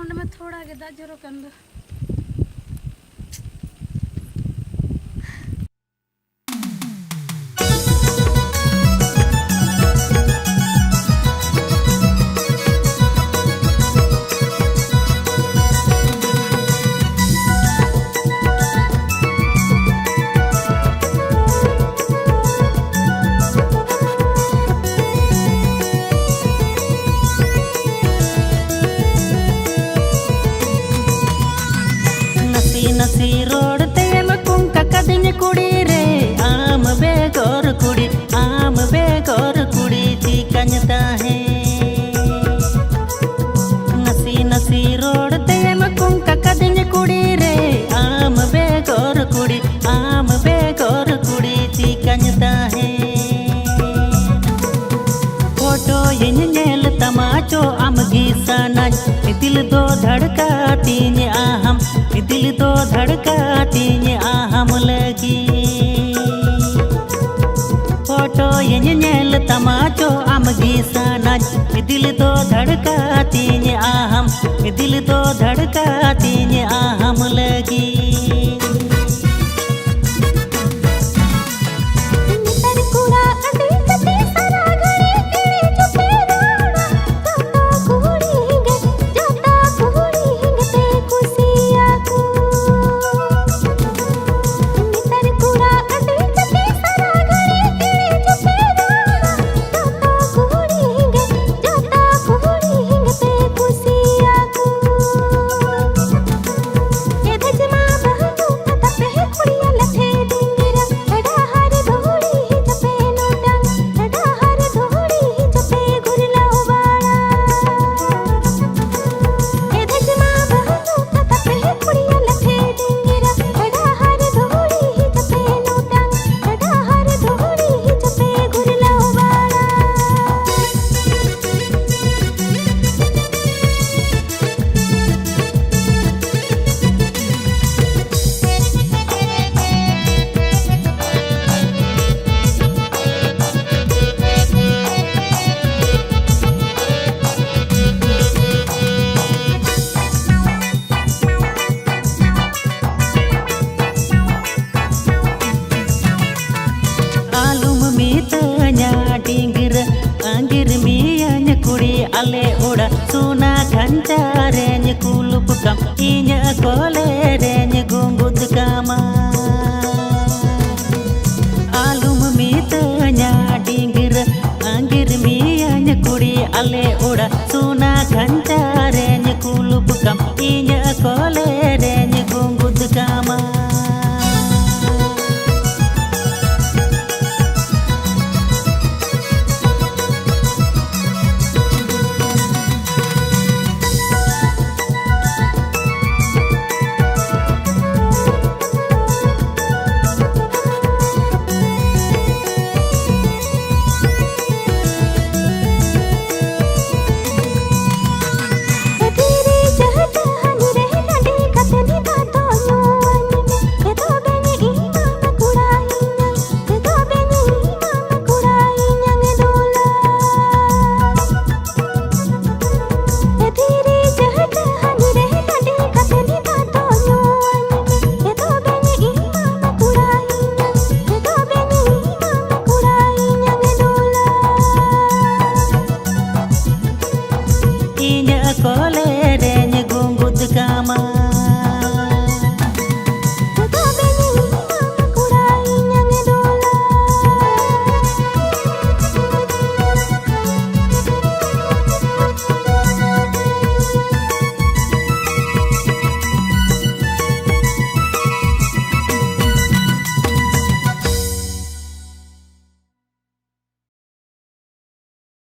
Ground में थोड़ा के दा जरो कंद नसी रोड ते कुंका कदिन कुड़ी रे आम बेगोर कुड़ी जी कन्यता है। नसी रोड ते कुंका कदिन कुड़ी रे आम बेगोर कुड़ी जी कन्यता है। फोटो इन नेल तमाचो आम गीसाना दिल दो धड़का तीन आहम दिल दो धड़का तीन आहम लगी। फोटो इन नेल तमाचो आम गीसाना दिल दो धड़का तीन आहम दिल दो धड़का तीन आहम